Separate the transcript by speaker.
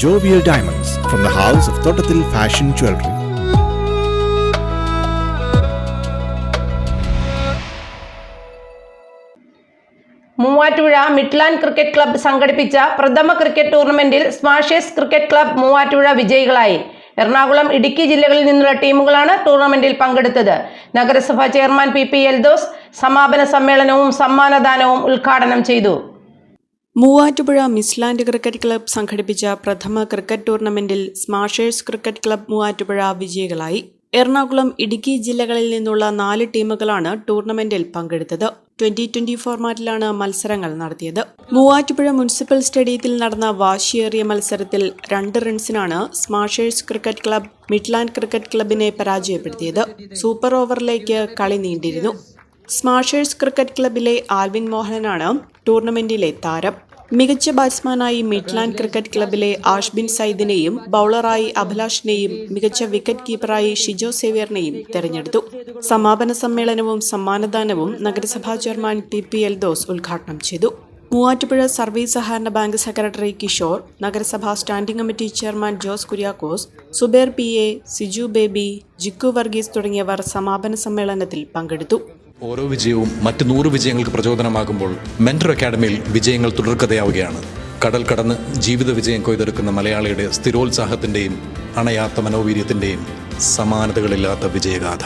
Speaker 1: Jovial Diamonds from the house of Thottathil Fashion Jewelry.
Speaker 2: Muvattupuzha Midland cricket club സംഘടിപ്പിച്ച പ്രഥമ cricket ടൂർണമെന്റിൽ Smashers cricket club Muvattupuzha വിജയികളായി. എറണാകുളം, ഇടുക്കി ജില്ലകളിൽ നിന്നുള്ള ടീമുകളാണ് ടൂർണമെന്റിൽ പങ്കെടുത്തത്. നഗരസഭാ ചെയർമാൻ പി എൽദോസ് സമാപന സമ്മേളനവും സമ്മാനദാനവും ഉദ്ഘാടനം ചെയ്തു.
Speaker 3: മൂവാറ്റുപുഴ മിഡ്ലാൻഡ് ക്രിക്കറ്റ് ക്ലബ്ബ് സംഘടിപ്പിച്ച പ്രഥമ ക്രിക്കറ്റ് ടൂർണമെന്റിൽ സ്മാഷേഴ്സ് ക്രിക്കറ്റ് ക്ലബ്ബ് മൂവാറ്റുപുഴ വിജയികളായി. എറണാകുളം, ഇടുക്കി ജില്ലകളിൽ നിന്നുള്ള 4 ടീമുകളാണ് ടൂർണമെന്റിൽ പങ്കെടുത്തത്. 2020 ഫോർമാറ്റിലാണ് മത്സരങ്ങൾ നടത്തിയത്. മൂവാറ്റുപുഴ മുനിസിപ്പൽ സ്റ്റേഡിയത്തിൽ നടന്ന വാശിയേറിയ മത്സരത്തിൽ 2 റൺസിനാണ് smashers cricket club Midland cricket ക്ലബിനെ പരാജയപ്പെടുത്തിയത്. സൂപ്പർ ഓവറിലേക്ക് കളി നീണ്ടിരുന്നു. സ്മാഷേഴ്സ് ക്രിക്കറ്റ് ക്ലബിലെ ആൽവിൻ മോഹനനാണ് ടൂർണമെന്റിലെ താരം. മികച്ച ബാറ്റ്സ്മാനായി മിഡ്ലാൻഡ് ക്രിക്കറ്റ് ക്ലബിലെ ആഷ്ബിൻ സയ്യിദിനെയും ബൌളറായി അഭിലാഷിനെയും മികച്ച വിക്കറ്റ് കീപ്പറായി ഷിജോ സേവ്യറിനെയും തെരഞ്ഞെടുത്തു. സമാപന സമ്മേളനവും സമ്മാനദാനവും നഗരസഭാ ചെയർമാൻ പി എൽദോസ് ഉദ്ഘാടനം ചെയ്തു. മൂവാറ്റുപുഴ സർവീസ് സഹകരണ ബാങ്ക് സെക്രട്ടറി കിഷോർ, നഗരസഭാ standing committee chairman Jose Kuriakose, Zubair PA, Siju baby, Jikku Varghese തുടങ്ങിയവർ സമാപന സമ്മേളനത്തിൽ പങ്കെടുത്തു.
Speaker 4: ഓരോ വിജയവും മറ്റ് 100 വിജയങ്ങൾക്ക് പ്രചോദനമാകുമ്പോൾ മെന്റർ അക്കാഡമിയിൽ വിജയങ്ങൾ തുടർക്കഥയാവുകയാണ്. കടൽ കടന്ന് ജീവിത വിജയം കൊയ്തെടുക്കുന്ന മലയാളിയുടെ സ്ഥിരോത്സാഹത്തിൻ്റെയും അണയാത്ത മനോവീര്യത്തിൻ്റെയും സമാനതകളില്ലാത്ത വിജയഗാഥ.